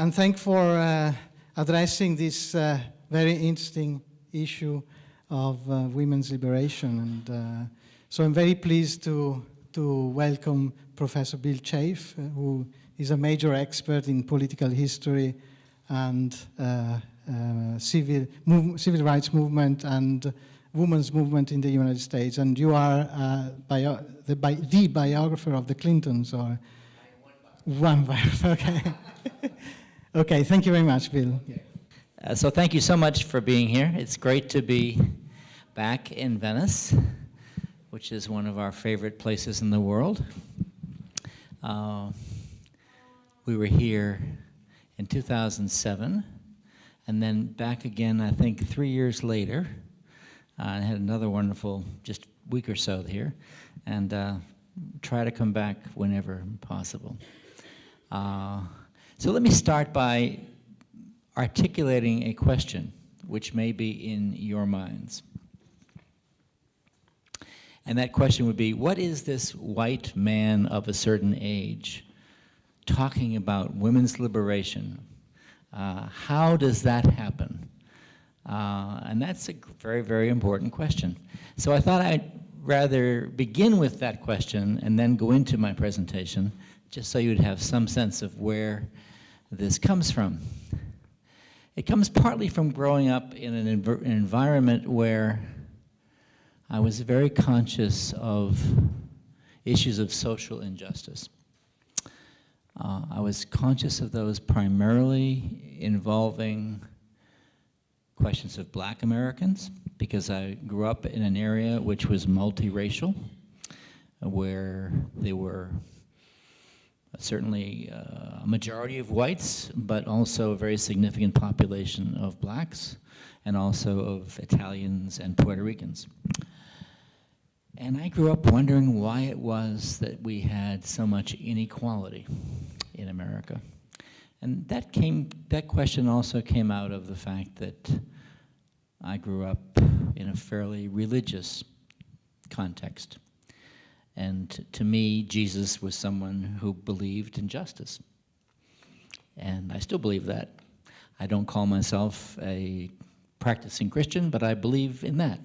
and thanks for addressing this very interesting issue of women's liberation. And so I'm very pleased to welcome Professor Bill Chafe, who is a major expert in political history and civil rights movement and women's movement in the United States. And you are the biographer of the Clintons, or one biographer. Okay. Okay, thank you very much, Bill. So thank you so much for being here. It's great to be back in Venice, which is one of our favorite places in the world. We were here in 2007, and then back again, I think 3 years later. I had another wonderful, just week or so here, and try to come back whenever possible. So let me start by articulating a question which may be in your minds. And that question would be, what is this white man of a certain age talking about women's liberation? How does that happen? And that's a very, very important question. So I thought I'd rather begin with that question and then go into my presentation, just so you'd have some sense of where this comes from. It comes partly from growing up in an environment where I was very conscious of issues of social injustice. I was conscious of those primarily involving questions of Black Americans, because I grew up in an area which was multiracial, where there were certainly a majority of whites, but also a very significant population of Blacks, and also of Italians and Puerto Ricans. And I grew up wondering why it was that we had so much inequality in America. And that question also came out of the fact that I grew up in a fairly religious context. And to me, Jesus was someone who believed in justice. And I still believe that. I don't call myself a practicing Christian, but I believe in that.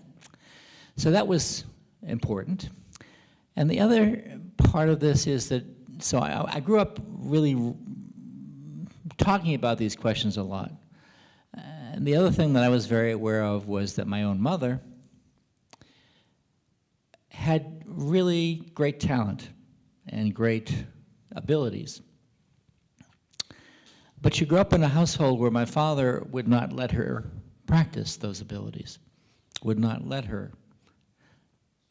So that was important. And the other part of this is that, so I grew up really talking about these questions a lot. And the other thing that I was very aware of was that my own mother had really great talent and great abilities. But she grew up in a household where my father would not let her practice those abilities, would not let her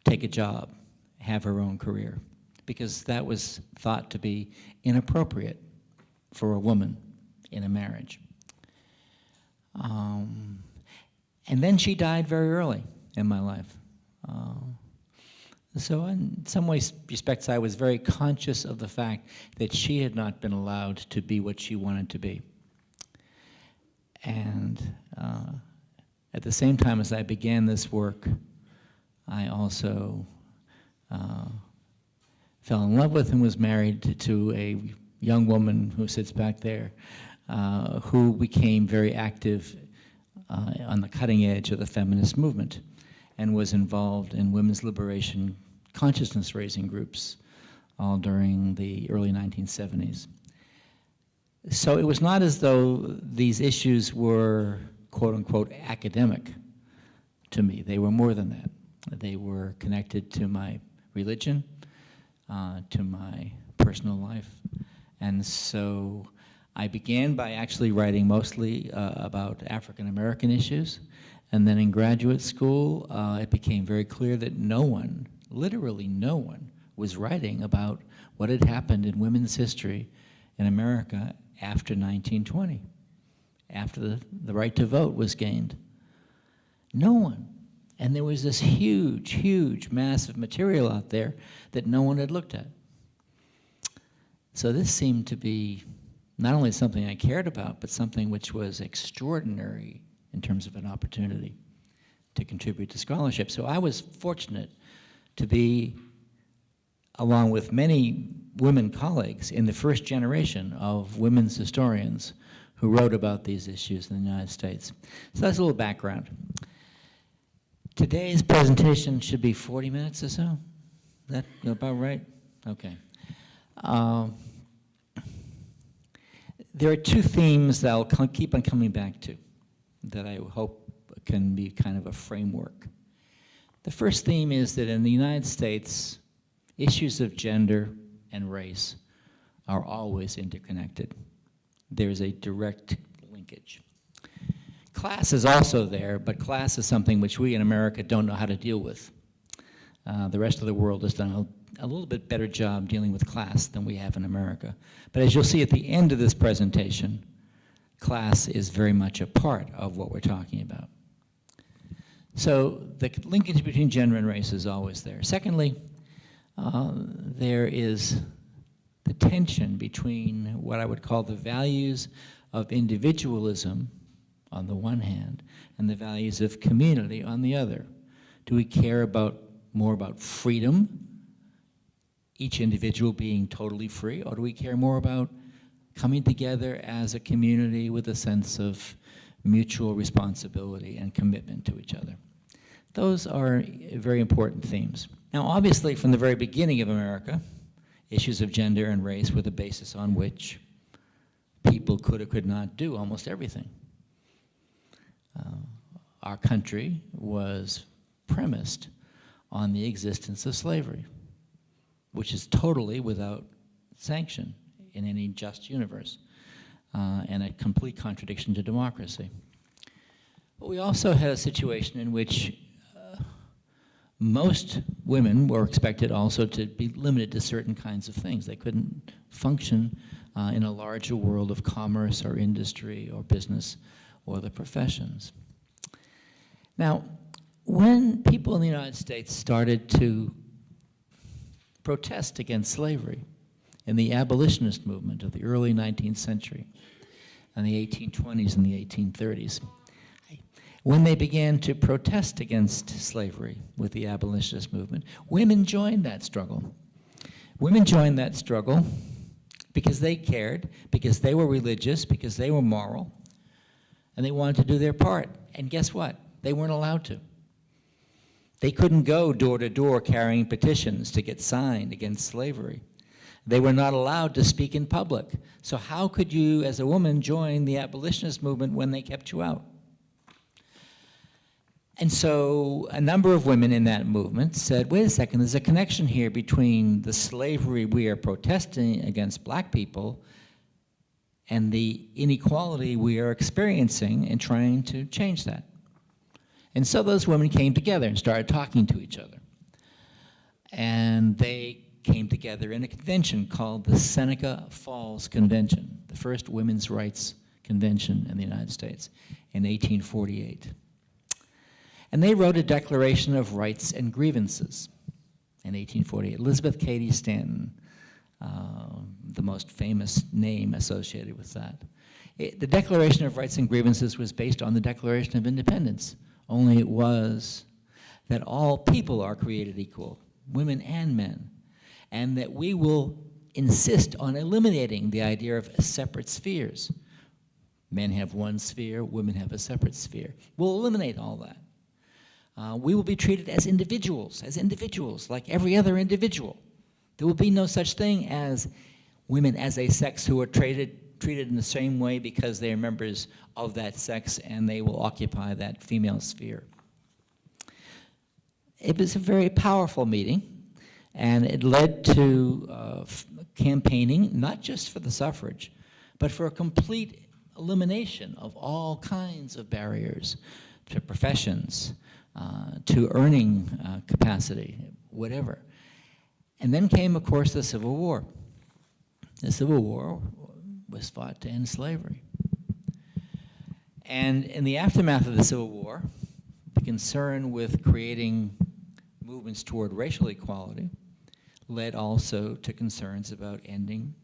take a job, have her own career, because that was thought to be inappropriate for a woman in a marriage. And then she died very early in my life. So in some respects, I was very conscious of the fact that she had not been allowed to be what she wanted to be. And at the same time as I began this work, I also fell in love with and was married to a young woman who sits back there, who became very active on the cutting edge of the feminist movement and was involved in women's liberation consciousness-raising groups all during the early 1970s. So it was not as though these issues were, quote-unquote, academic to me. They were more than that. They were connected to my religion, to my personal life. And so I began by actually writing mostly about African-American issues. And then in graduate school, it became very clear that no one, literally no one, was writing about what had happened in women's history in America after 1920, after the right to vote was gained. No one. And there was this huge, huge mass of material out there that no one had looked at. So this seemed to be not only something I cared about, but something which was extraordinary in terms of an opportunity to contribute to scholarship. So I was fortunate to be, along with many women colleagues, in the first generation of women's historians who wrote about these issues in the United States. So that's a little background. Today's presentation should be 40 minutes or so. Is that about right? Okay. There are two themes that I'll keep on coming back to that I hope can be kind of a framework. The first theme is that in the United States, issues of gender and race are always interconnected. There's a direct linkage. Class is also there, but class is something which we in America don't know how to deal with. The rest of the world has done a little bit better job dealing with class than we have in America. But as you'll see at the end of this presentation, class is very much a part of what we're talking about. So the linkage between gender and race is always there. Secondly, there is the tension between what I would call the values of individualism on the one hand and the values of community on the other. Do we care more about freedom, each individual being totally free, or do we care more about coming together as a community with a sense of mutual responsibility and commitment to each other? Those are very important themes. Now, obviously, from the very beginning of America, issues of gender and race were the basis on which people could or could not do almost everything. Our country was premised on the existence of slavery, which is totally without sanction in any just universe, and a complete contradiction to democracy. But we also had a situation in which most women were expected also to be limited to certain kinds of things. They couldn't function in a larger world of commerce or industry or business or the professions. Now, when people in the United States started to protest against slavery in the abolitionist movement of the early 19th century and the 1820s and the 1830s, when they began to protest against slavery with the abolitionist movement, women joined that struggle. Women joined that struggle because they cared, because they were religious, because they were moral, and they wanted to do their part. And guess what? They weren't allowed to. They couldn't go door to door carrying petitions to get signed against slavery. They were not allowed to speak in public. So how could you, as a woman, join the abolitionist movement when they kept you out? And so a number of women in that movement said, wait a second, there's a connection here between the slavery we are protesting against black people and the inequality we are experiencing and trying to change that. And so those women came together and started talking to each other. And they came together in a convention called the Seneca Falls Convention, the first women's rights convention in the United States in 1848. And they wrote a Declaration of Rights and Grievances in 1848. Elizabeth Cady Stanton, the most famous name associated with that. The Declaration of Rights and Grievances was based on the Declaration of Independence, only it was that all people are created equal, women and men, and that we will insist on eliminating the idea of separate spheres. Men have one sphere, women have a separate sphere. We'll eliminate all that. We will be treated as individuals, like every other individual. There will be no such thing as women as a sex who are treated in the same way because they are members of that sex and they will occupy that female sphere. It was a very powerful meeting, and it led to campaigning, not just for the suffrage, but for a complete elimination of all kinds of barriers to professions, to earning capacity, whatever. And then came, of course, the Civil War. The Civil War was fought to end slavery. And in the aftermath of the Civil War, the concern with creating movements toward racial equality led also to concerns about ending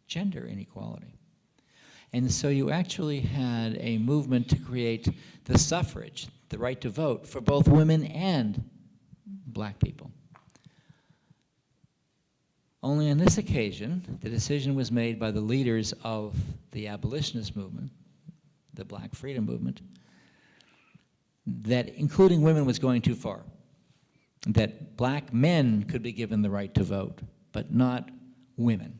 gender inequality. And so you actually had a movement to create the suffrage, the right to vote, for both women and black people. Only on this occasion, the decision was made by the leaders of the abolitionist movement, the Black Freedom Movement, that including women was going too far, that black men could be given the right to vote, but not women.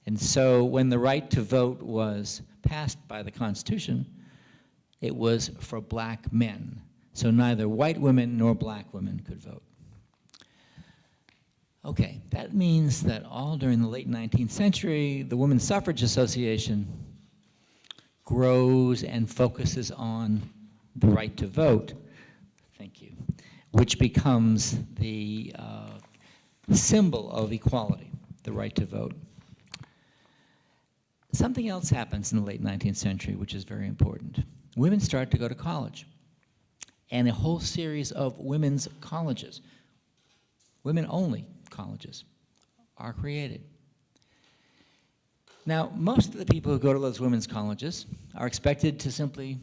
And so when the right to vote was passed by the Constitution, it was for black men. So neither white women nor black women could vote. Okay, that means that all during the late 19th century, the Women's Suffrage Association grows and focuses on the right to vote, thank you, which becomes the symbol of equality, the right to vote. Something else happens in the late 19th century, which is very important. Women start to go to college, and a whole series of women's colleges, women-only colleges, are created. Now, most of the people who go to those women's colleges are expected to simply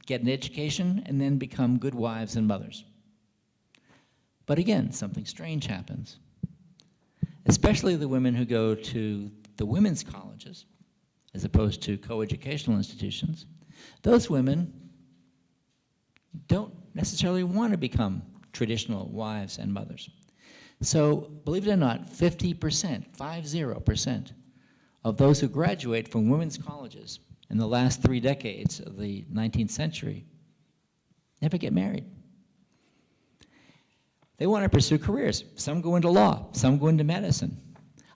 get an education and then become good wives and mothers. But again, something strange happens. Especially the women who go to the women's colleges, as opposed to coeducational institutions, those women don't necessarily want to become traditional wives and mothers. So, believe it or not, 50% of those who graduate from women's colleges in the last 3 decades of the 19th century never get married. They want to pursue careers. Some go into law, some go into medicine.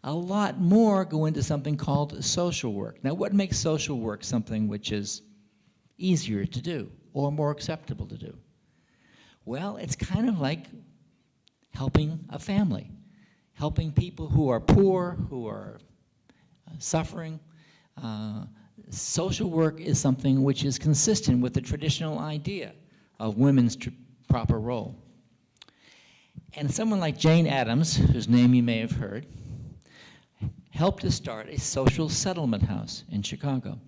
A lot more go into something called social work. Now, what makes social work something which is easier to do or more acceptable to do? Well, it's kind of like helping a family, helping people who are poor, who are suffering. Social work is something which is consistent with the traditional idea of women's proper role. And someone like Jane Addams, whose name you may have heard, helped to start a social settlement house in Chicago.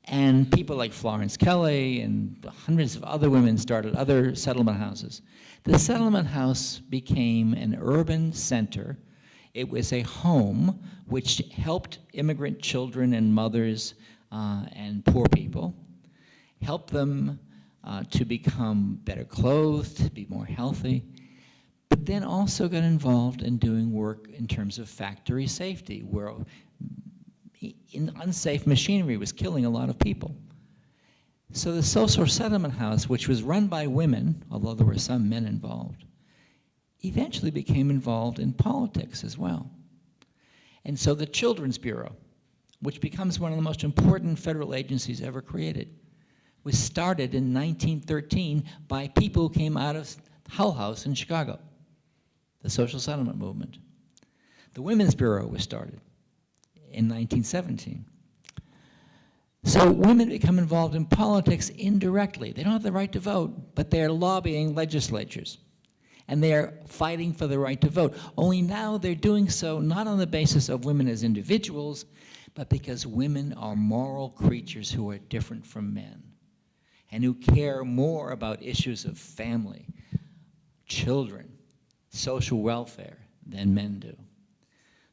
And people like Florence Kelley and hundreds of other women started other settlement houses. The settlement house became an urban center. It was a home which helped immigrant children and mothers and poor people, helped them to become better clothed, to be more healthy, but then also got involved in doing work in terms of factory safety, where unsafe machinery was killing a lot of people. So the social settlement house, which was run by women, although there were some men involved, eventually became involved in politics as well. And so the Children's Bureau, which becomes one of the most important federal agencies ever created, was started in 1913 by people who came out of Hull House in Chicago, the social settlement movement. The Women's Bureau was started in 1917. So women become involved in politics indirectly. They don't have the right to vote, but they're lobbying legislatures. And they're fighting for the right to vote. Only now they're doing so not on the basis of women as individuals, but because women are moral creatures who are different from men and who care more about issues of family, children, social welfare than men do.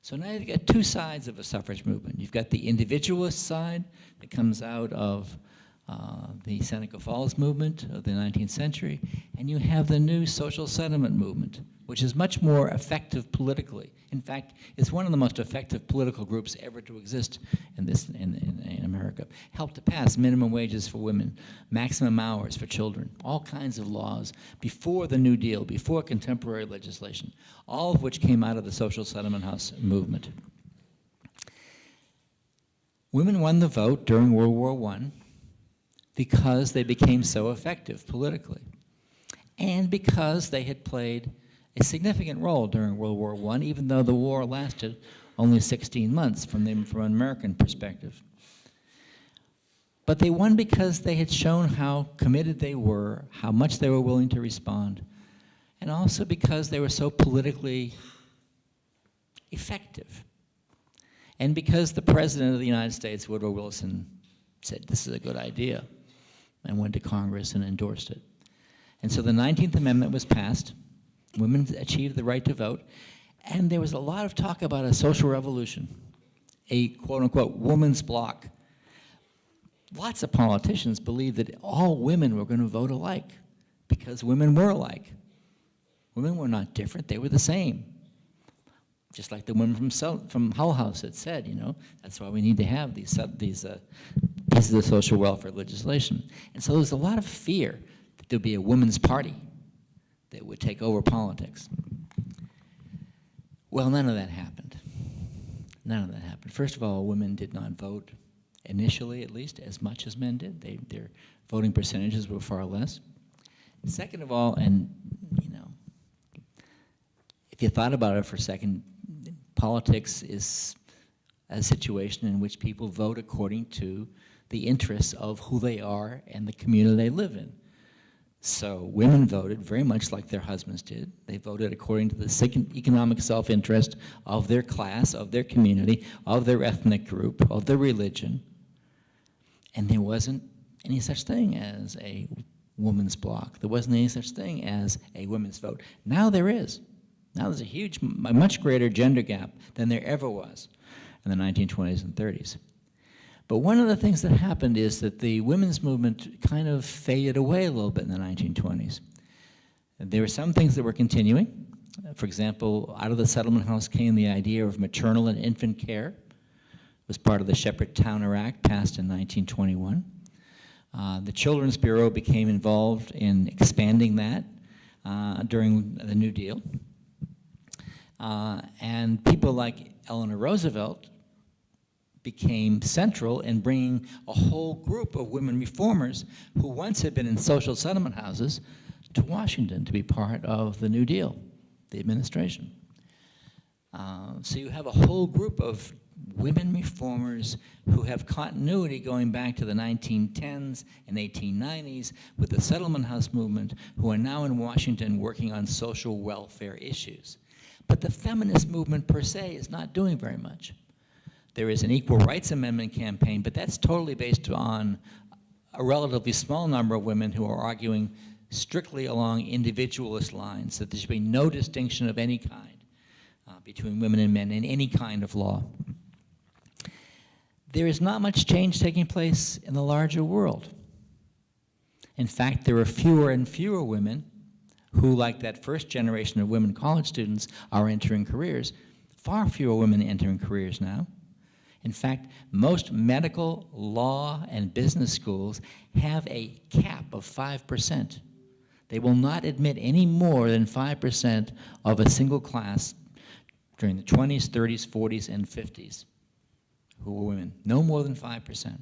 So now you've got two sides of a suffrage movement. You've got the individualist side that comes out of the Seneca Falls movement of the 19th century, and you have the new social settlement movement, which is much more effective politically. In fact, it's one of the most effective political groups ever to exist in America. Helped to pass minimum wages for women, maximum hours for children, all kinds of laws before the New Deal, before contemporary legislation, all of which came out of the social settlement house movement. Women won the vote during World War I because they became so effective politically, and because they had played a significant role during World War I, even though the war lasted only 16 months from an American perspective. But they won because they had shown how committed they were, how much they were willing to respond, and also because they were so politically effective. And because the President of the United States, Woodrow Wilson, said this is a good idea, and went to Congress and endorsed it. And so the 19th Amendment was passed. Women achieved the right to vote, and there was a lot of talk about a social revolution, a quote-unquote woman's bloc. lots of politicians believed that all women were going to vote alike because women were alike. Women were not different, they were the same. Just like the women from Hull House had said, you know, that's why we need to have these pieces of social welfare legislation. And so there's a lot of fear that there'd be a women's party that would take over politics. Well, none of that happened. None of that happened. First of all, women did not vote, initially at least, as much as men did. Their voting percentages were far less. Second of all, and you know, if you thought about it for a second, politics is a situation in which people vote according to the interests of who they are and the community they live in. So women voted very much like their husbands did. They voted according to the economic self-interest of their class, of their community, of their ethnic group, of their religion. And there wasn't any such thing as a woman's bloc. There wasn't any such thing as a women's vote. Now there is. Now there's a much greater gender gap than there ever was in the 1920s and 30s. But one of the things that happened is that the women's movement kind of faded away a little bit in the 1920s. There were some things that were continuing. For example, out of the settlement house came the idea of maternal and infant care. It was part of the Shepherd-Towner Act passed in 1921. The Children's Bureau became involved in expanding that during the New Deal. And people like Eleanor Roosevelt became central in bringing a whole group of women reformers who once had been in social settlement houses to Washington to be part of the New Deal, the administration. So you have a whole group of women reformers who have continuity going back to the 1910s and 1890s with the settlement house movement, who are now in Washington working on social welfare issues. But the feminist movement per se is not doing very much. There is an equal rights amendment campaign, but that's totally based on a relatively small number of women who are arguing strictly along individualist lines, that there should be no distinction of any kind between women and men in any kind of law. There is not much change taking place in the larger world. In fact, there are fewer and fewer women who, like that first generation of women college students, are entering careers. Far fewer women entering careers now. In fact, most medical, law, and business schools have a cap of 5%. They will not admit any more than 5% of a single class during the 20s, 30s, 40s, and 50s who were women. No more than 5%.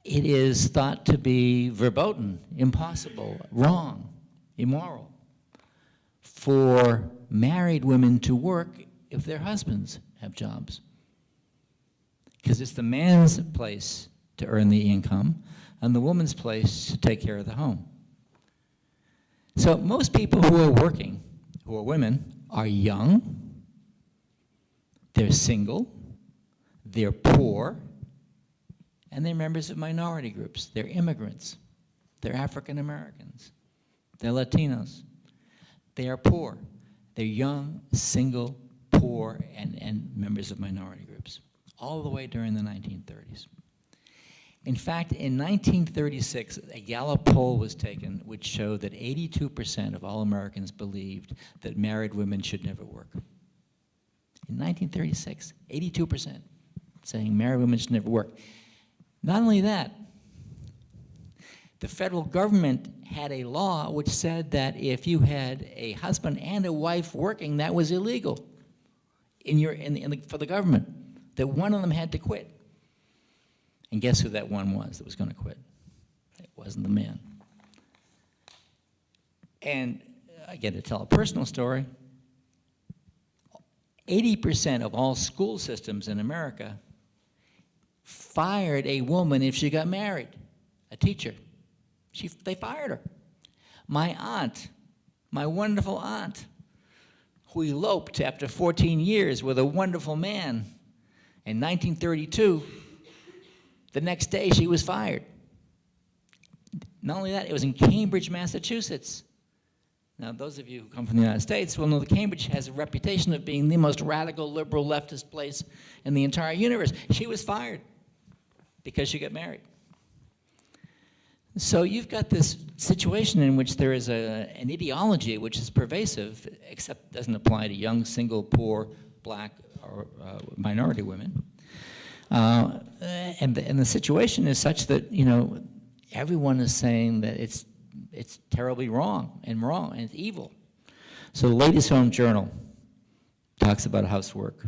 It is thought to be verboten, impossible, wrong, immoral for married women to work if their husbands have jobs. Because it's the man's place to earn the income and the woman's place to take care of the home. So most people who are working, who are women, are young, they're single, they're poor, and they're members of minority groups. They're immigrants, they're African Americans, they're Latinos. They are poor. They're young, single, poor, and members of minority groups, all the way during the 1930s. In fact, in 1936, a Gallup poll was taken which showed that 82% of all Americans believed that married women should never work. In 1936, 82% saying married women should never work. Not only that, the federal government had a law which said that if you had a husband and a wife working, that was illegal for the government, that one of them had to quit. And guess who that one was that was going to quit? It wasn't the man. And I get to tell a personal story. 80% of all school systems in America fired a woman if she got married, a teacher. They fired her. My aunt, my wonderful aunt, who eloped after 14 years with a wonderful man in 1932, the next day she was fired. Not only that, it was in Cambridge, Massachusetts. Now, those of you who come from the United States will know that Cambridge has a reputation of being the most radical, liberal, leftist place in the entire universe. She was fired. because you get married. So you've got this situation in which there is an ideology which is pervasive, except doesn't apply to young, single, poor, black, or minority women. And the situation is such that, you know, everyone is saying that it's terribly wrong, and it's evil. So the Ladies' Home Journal talks about housework.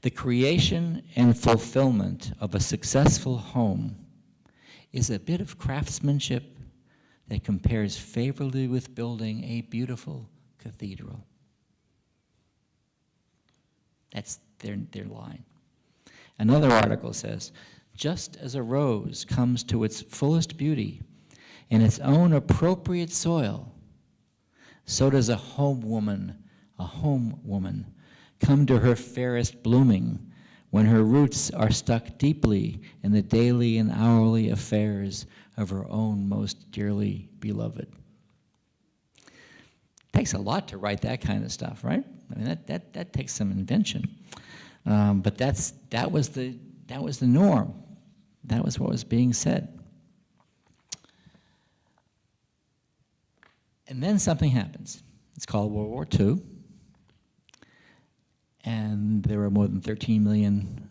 The creation and fulfillment of a successful home is a bit of craftsmanship that compares favorably with building a beautiful cathedral. That's their line. Another article says, just as a rose comes to its fullest beauty in its own appropriate soil, so does a home woman, come to her fairest blooming when her roots are stuck deeply in the daily and hourly affairs of her own most dearly beloved. Takes a lot to write that kind of stuff, right? I mean, that takes some invention. But that was the norm. That was what was being said. And then something happens. It's called World War II. And there were more than 13 million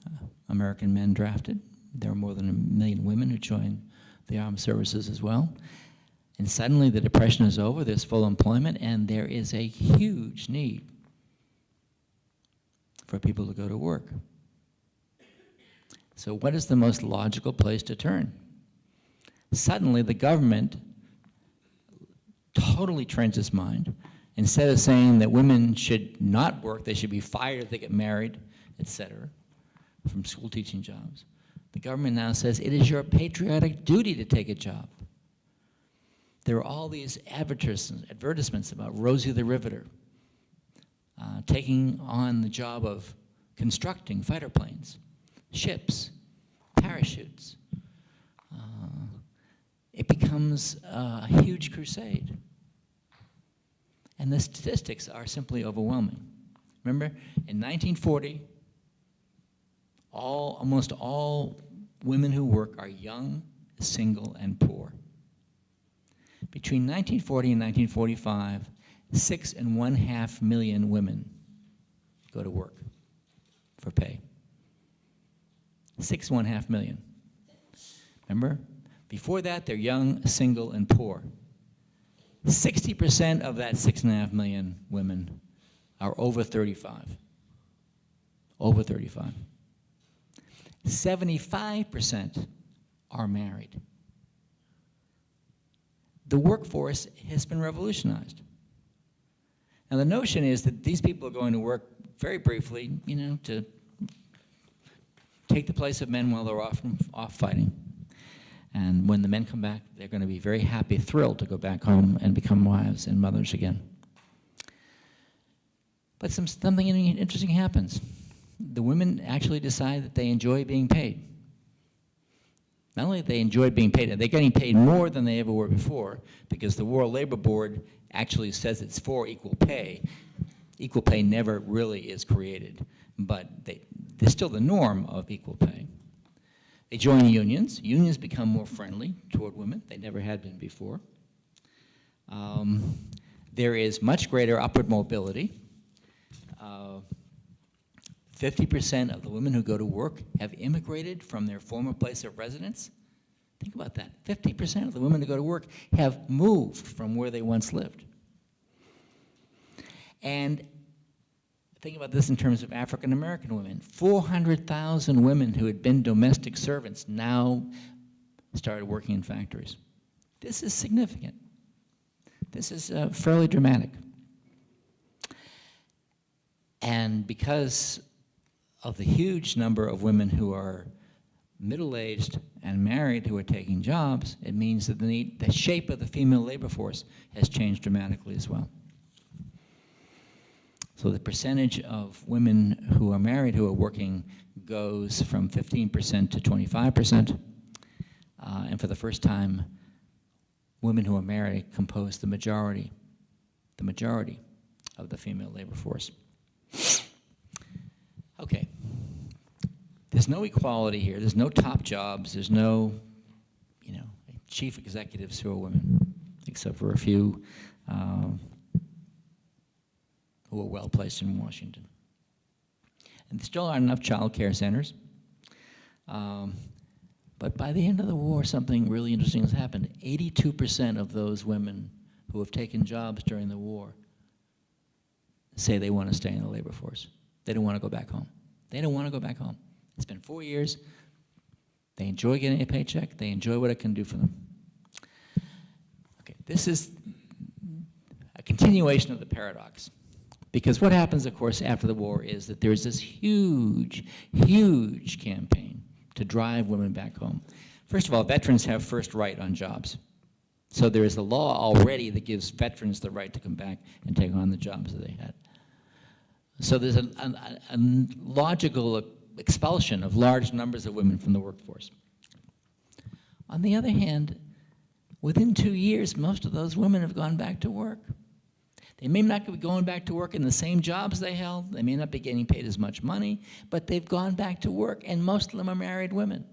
American men drafted. There were more than 1 million women who joined the armed services as well. And suddenly the Depression is over, there's full employment, and there is a huge need for people to go to work. So what is the most logical place to turn? Suddenly the government totally turns its mind. Instead of saying that women should not work, they should be fired if they get married, etc., from school teaching jobs, the government now says it is your patriotic duty to take a job. There are all these advertisements about Rosie the Riveter taking on the job of constructing fighter planes, ships, parachutes. It becomes a huge crusade. And the statistics are simply overwhelming. Remember, in 1940, almost all women who work are young, single, and poor. Between 1940 and 1945, 6.5 million women go to work for pay. 6.5 million. Remember? Before that, they're young, single, and poor. 60% of that 6.5 million women are over 35. Over 35. 75% are married. The workforce has been revolutionized. Now the notion is that these people are going to work very briefly, you know, to take the place of men while they're off fighting. And when the men come back, they're going to be very happy, thrilled to go back home and become wives and mothers again. But something interesting happens. The women actually decide that they enjoy being paid. Not only do they enjoy being paid, they're getting paid more than they ever were before, because the World Labor Board actually says it's for equal pay. Equal pay never really is created, but there's still the norm of equal pay. They join unions. Unions become more friendly toward women. They never had been before. There is much greater upward mobility. 50% of the women who go to work have immigrated from their former place of residence. Think about that. 50% of the women who go to work have moved from where they once lived. And think about this in terms of African American women. 400,000 women who had been domestic servants now started working in factories. This is significant. This is fairly dramatic. And because of the huge number of women who are middle-aged and married who are taking jobs, it means that the shape of the female labor force has changed dramatically as well. So the percentage of women who are married who are working goes from 15% to 25%. And for the first time, women who are married compose the majority of the female labor force. Okay, this there's no equality here. There's no top jobs. There's no, chief executives who are women, except for a few who are well placed in Washington. And there still aren't enough child care centers. But by the end of the war, something really interesting has happened. 82% of those women who have taken jobs during the war say they want to stay in the labor force. They don't want to go back home. They don't want to go back home. It's been 4 years. They enjoy getting a paycheck. They enjoy what it can do for them. Okay, this is a continuation of the paradox. Because what happens, of course, after the war is that there's this huge, huge campaign to drive women back home. First of all, veterans have first right on jobs. So there is a law already that gives veterans the right to come back and take on the jobs that they had. So there's a logical expulsion of large numbers of women from the workforce. On the other hand, within 2 years, most of those women have gone back to work. They may not be going back to work in the same jobs they held. They may not be getting paid as much money, but they've gone back to work, and most of them are married women.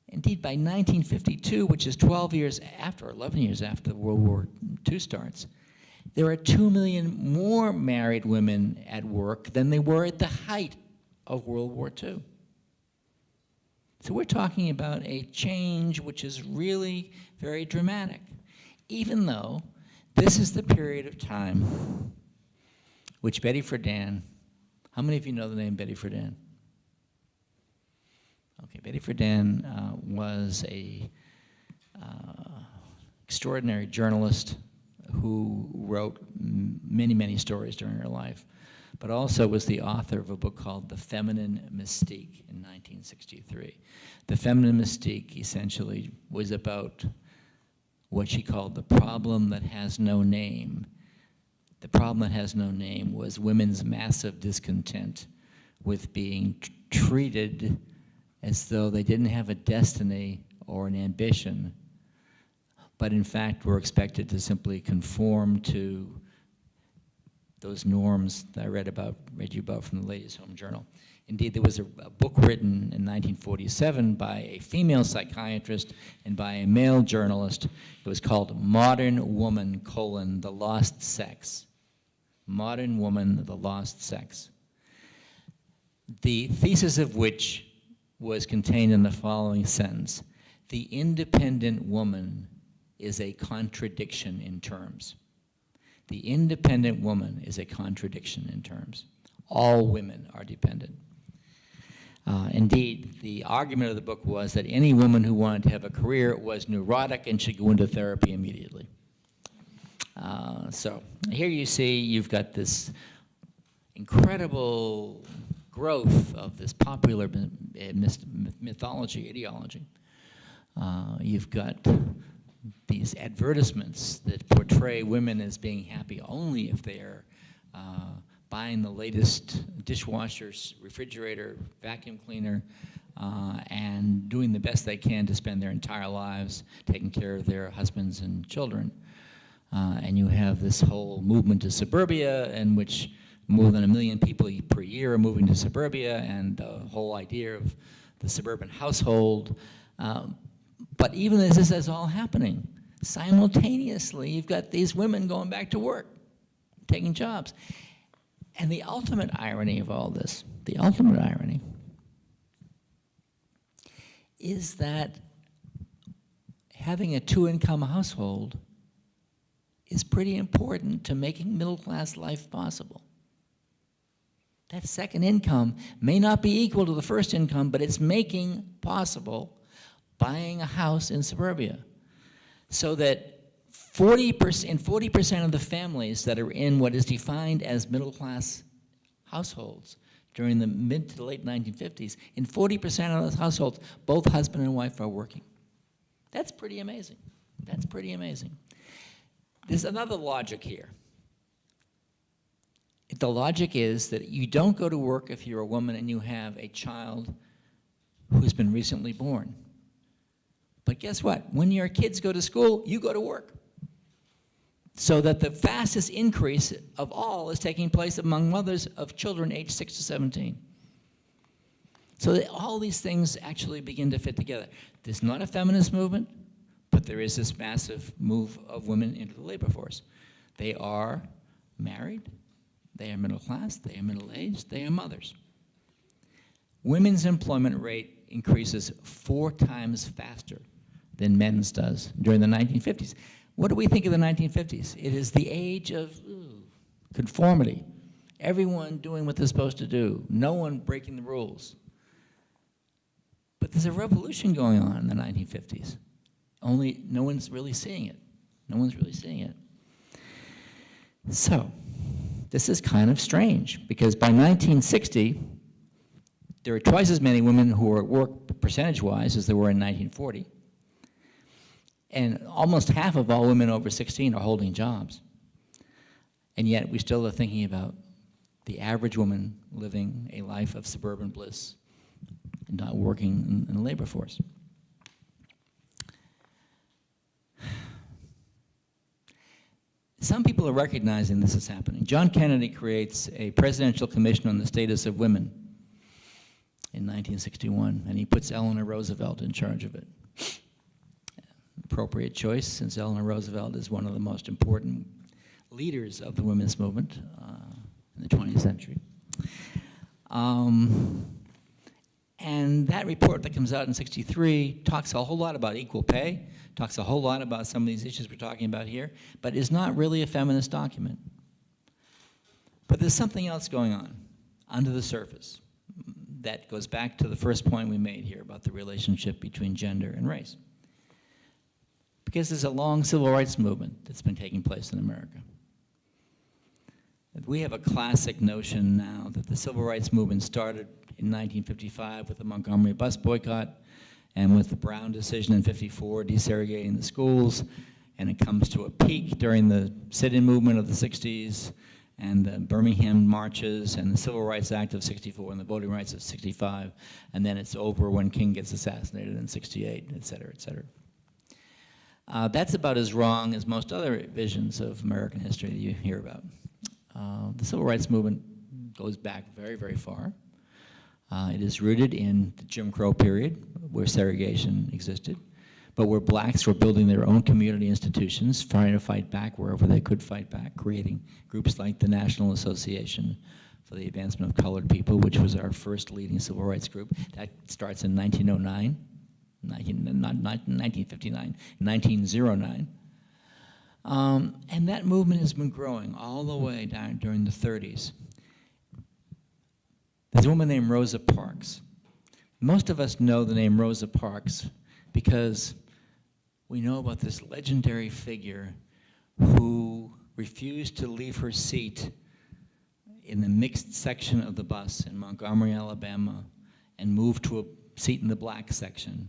Indeed, by 1952, which is 12 years after, 11 years after World War II starts, there are 2 million more married women at work than there were at the height of World War II. So we're talking about a change which is really very dramatic, even though this is the period of time which Betty Friedan, how many of you know the name Betty Friedan? Okay, Betty Friedan was a extraordinary journalist who wrote many, many stories during her life, but also was the author of a book called The Feminine Mystique in 1963. The Feminine Mystique essentially was about what she called the problem that has no name. The problem that has no name was women's massive discontent with being treated as though they didn't have a destiny or an ambition, but in fact were expected to simply conform to those norms that I read you about from the Ladies' Home Journal. Indeed, there was a book written in 1947 by a female psychiatrist and by a male journalist. It was called Modern Woman, the Lost Sex. Modern Woman, the Lost Sex. The thesis of which was contained in the following sentence: the independent woman is a contradiction in terms. The independent woman is a contradiction in terms. All women are dependent. Indeed, the argument of the book was that any woman who wanted to have a career was neurotic and should go into therapy immediately. So here you see you've got this incredible growth of this popular mythology, ideology. You've got these advertisements that portray women as being happy only if they are buying the latest dishwasher, refrigerator, vacuum cleaner, and doing the best they can to spend their entire lives taking care of their husbands and children. And you have this whole movement to suburbia in which more than 1 million people per year are moving to suburbia, and the whole idea of the suburban household. But even as this is all happening, simultaneously, you've got these women going back to work, taking jobs. And the ultimate irony of all this, the ultimate irony, is that having a two-income household is pretty important to making middle-class life possible. That second income may not be equal to the first income, but it's making possible buying a house in suburbia, so that 40% of the families that are in what is defined as middle-class households during the mid to late 1950s, in 40% of those households, both husband and wife are working. That's pretty amazing. That's pretty amazing. There's another logic here. The logic is that you don't go to work if you're a woman and you have a child who's been recently born. But guess what? When your kids go to school, you go to work. So that the fastest increase of all is taking place among mothers of children aged 6 to 17. So that all these things actually begin to fit together. There's not a feminist movement, but there is this massive move of women into the labor force. They are married, they are middle class, they are middle-aged, they are mothers. Women's employment rate increases 4 times faster than men's does during the 1950s. What do we think of the 1950s? It is the age of conformity. Everyone doing what they're supposed to do. No one breaking the rules. But there's a revolution going on in the 1950s. Only no one's really seeing it. No one's really seeing it. So, this is kind of strange, because by 1960, there are twice as many women who are at work percentage-wise as there were in 1940. And almost half of all women over 16 are holding jobs. And yet we still are thinking about the average woman living a life of suburban bliss and not working in the labor force. Some people are recognizing this is happening. John Kennedy creates a presidential commission on the status of women in 1961, and he puts Eleanor Roosevelt in charge of it. Appropriate choice, since Eleanor Roosevelt is one of the most important leaders of the women's movement in the 20th century. And that report that comes out in '63 talks a whole lot about equal pay, talks a whole lot about some of these issues we're talking about here, but is not really a feminist document. But there's something else going on under the surface that goes back to the first point we made here about the relationship between gender and race. Because there's a long civil rights movement that's been taking place in America. We have a classic notion now that the civil rights movement started in 1955 with the Montgomery bus boycott and with the Brown decision in '54 desegregating the schools, and it comes to a peak during the sit-in movement of the '60s and the Birmingham marches and the Civil Rights Act of '64 and the Voting Rights of '65, and then it's over when King gets assassinated in '68, et cetera, et cetera. That's about as wrong as most other visions of American history that you hear about. The civil rights movement goes back very, very far. It is rooted in the Jim Crow period, where segregation existed, but where blacks were building their own community institutions, trying to fight back wherever they could fight back, creating groups like the National Association for the Advancement of Colored People, which was our first leading civil rights group. That starts in 1909. Not 1959, 1909. And that movement has been growing all the way down during the 30s. There's a woman named Rosa Parks. Most of us know the name Rosa Parks because we know about this legendary figure who refused to leave her seat in the mixed section of the bus in Montgomery, Alabama, and moved to a seat in the black section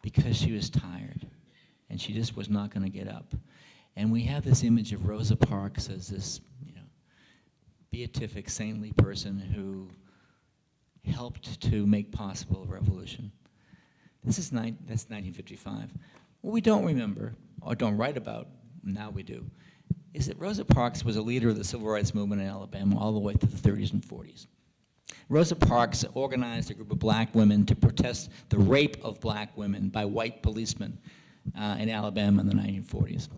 because she was tired and she just was not going to get up. And we have this image of Rosa Parks as this, beatific, saintly person who helped to make possible a revolution. That's 1955. What we don't remember, or don't write about, now we do, is that Rosa Parks was a leader of the civil rights movement in Alabama all the way through the 30s and 40s. Rosa Parks organized a group of black women to protest the rape of black women by white policemen in Alabama in the 1940s.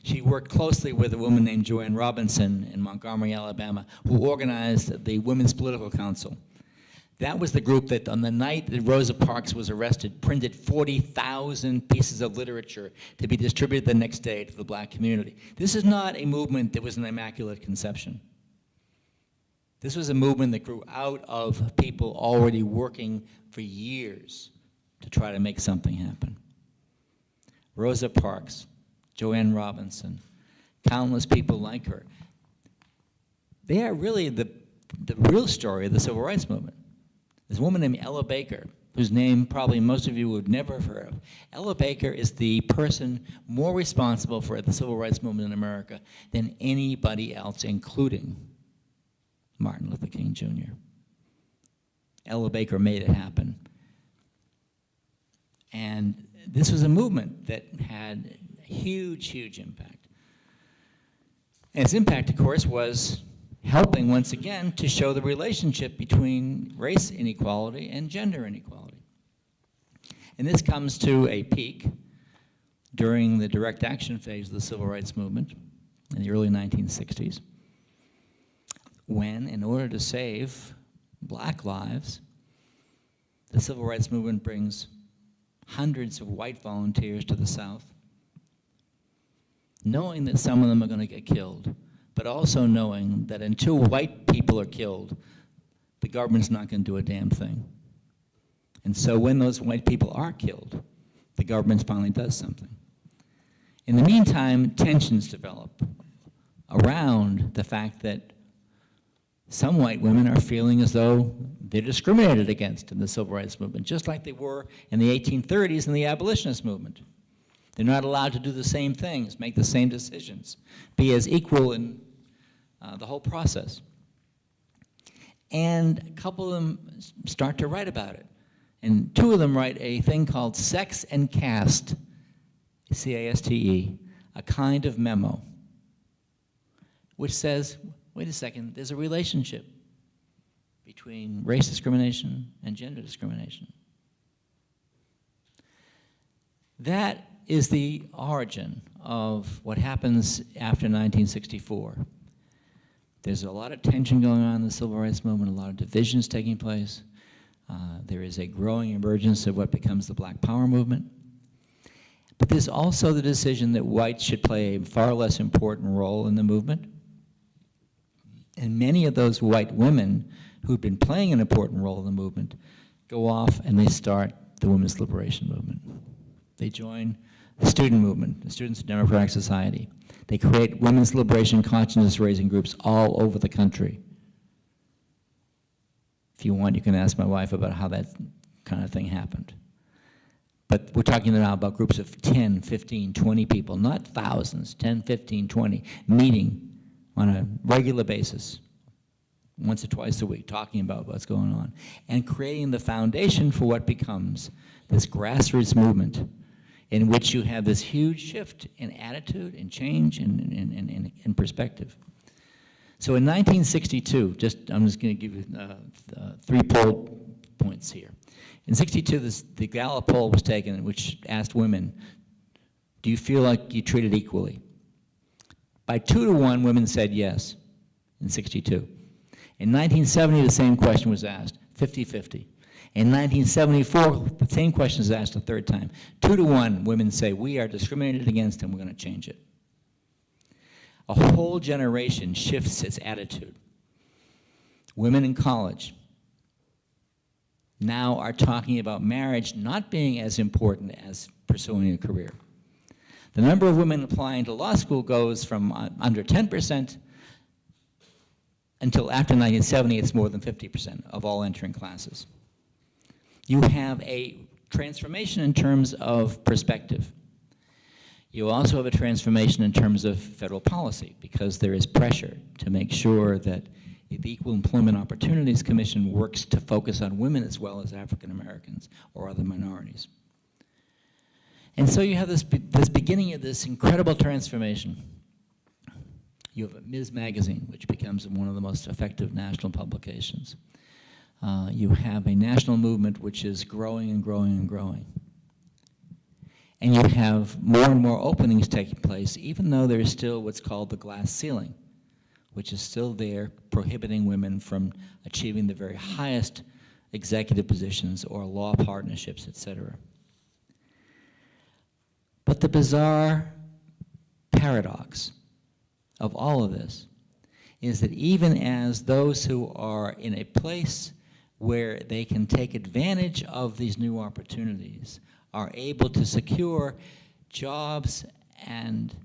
She worked closely with a woman named Joanne Robinson in Montgomery, Alabama, who organized the Women's Political Council. That was the group that, on the night that Rosa Parks was arrested, printed 40,000 pieces of literature to be distributed the next day to the black community. This is not a movement that was an immaculate conception. This was a movement that grew out of people already working for years to try to make something happen. Rosa Parks, Joanne Robinson, countless people like her. They are really the real story of the civil rights movement. There's a woman named Ella Baker, whose name probably most of you would never have heard of. Ella Baker is the person more responsible for the civil rights movement in America than anybody else, including Martin Luther King Jr. Ella Baker made it happen. And this was a movement that had huge, huge impact. And its impact, of course, was helping once again to show the relationship between race inequality and gender inequality. And this comes to a peak during the direct action phase of the civil rights movement in the early 1960s, when, in order to save black lives, the civil rights movement brings hundreds of white volunteers to the South, knowing that some of them are going to get killed, but also knowing that until white people are killed, the government's not going to do a damn thing. And so when those white people are killed, the government finally does something. In the meantime, tensions develop around the fact that some white women are feeling as though they're discriminated against in the civil rights movement, just like they were in the 1830s in the abolitionist movement. They're not allowed to do the same things, make the same decisions, be as equal in the whole process. And a couple of them start to write about it. And two of them write a thing called Sex and Caste, C-A-S-T-E, a kind of memo, which says, wait a second, there's a relationship between race discrimination and gender discrimination. That is the origin of what happens after 1964. There's a lot of tension going on in the civil rights movement, a lot of divisions taking place. There is a growing emergence of what becomes the Black Power movement. But there's also the decision that whites should play a far less important role in the movement. And many of those white women who've been playing an important role in the movement go off and they start the women's liberation movement. They join the student movement, the Students of Democratic Society. They create women's liberation consciousness-raising groups all over the country. If you want, you can ask my wife about how that kind of thing happened. But we're talking now about groups of 10, 15, 20 people, not thousands, 10, 15, 20, meeting on a regular basis, once or twice a week, talking about what's going on, and creating the foundation for what becomes this grassroots movement in which you have this huge shift in attitude and change and perspective. So in 1962, I'm just going to give you 3 poll points here. In 62, the Gallup poll was taken, which asked women, do you feel like you're treated equally? By 2 to 1, women said yes in 62. In 1970, the same question was asked, 50-50. In 1974, the same question was asked a third time. 2 to 1, women say, we are discriminated against and we're going to change it. A whole generation shifts its attitude. Women in college now are talking about marriage not being as important as pursuing a career. The number of women applying to law school goes from under 10% until after 1970, it's more than 50% of all entering classes. You have a transformation in terms of perspective. You also have a transformation in terms of federal policy, because there is pressure to make sure that the Equal Employment Opportunities Commission works to focus on women as well as African Americans or other minorities. And so you have this beginning of this incredible transformation. You have Ms. Magazine, which becomes one of the most effective national publications. You have a national movement which is growing and growing and growing. And you have more and more openings taking place, even though there is still what's called the glass ceiling, which is still there prohibiting women from achieving the very highest executive positions or law partnerships, etc. But the bizarre paradox of all of this is that even as those who are in a place where they can take advantage of these new opportunities are able to secure jobs and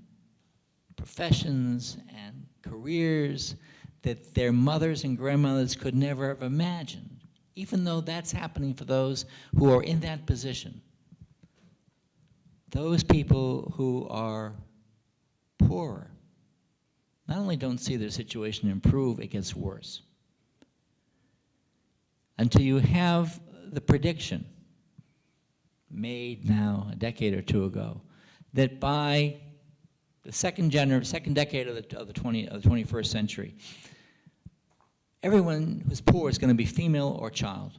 professions and careers that their mothers and grandmothers could never have imagined, even though that's happening for those who are in that position. Those people who are poorer not only don't see their situation improve, it gets worse. Until you have the prediction made now a decade or two ago that by the second decade of the 21st century, everyone who's poor is going to be female or child,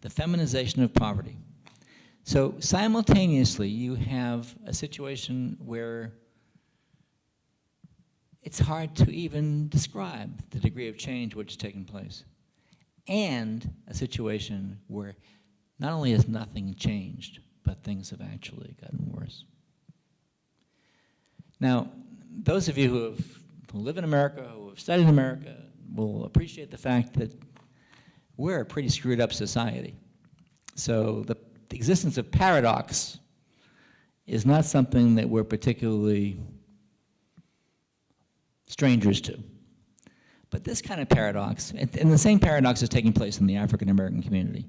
The feminization of poverty. So simultaneously, you have a situation where it's hard to even describe the degree of change which has taken place, and a situation where not only has nothing changed, but things have actually gotten worse. Now, those of you who live in America, who have studied in America, will appreciate the fact that we're a pretty screwed up society. So the existence of paradox is not something that we're particularly strangers to. But this kind of paradox, and the same paradox is taking place in the African American community,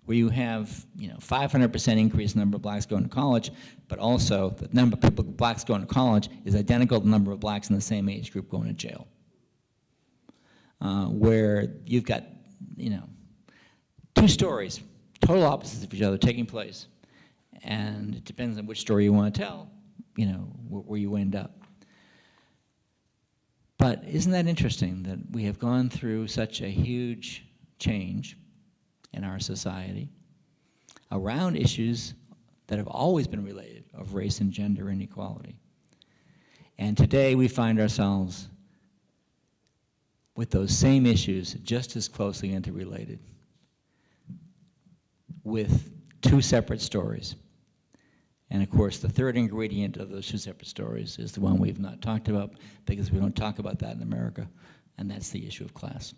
where you have 500% increase in the number of blacks going to college, but also the number of people, blacks going to college is identical to the number of blacks in the same age group going to jail. Where you've got, two stories, total opposites of each other taking place. And it depends on which story you want to tell, where you end up. But isn't that interesting that we have gone through such a huge change in our society around issues that have always been related of race and gender inequality. And today we find ourselves with those same issues just as closely interrelated with two separate stories. And of course, the third ingredient of those two separate stories is the one we've not talked about, because we don't talk about that in America, and that's the issue of class.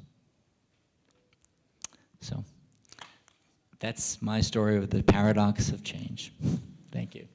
So that's my story of the paradox of change. Thank you.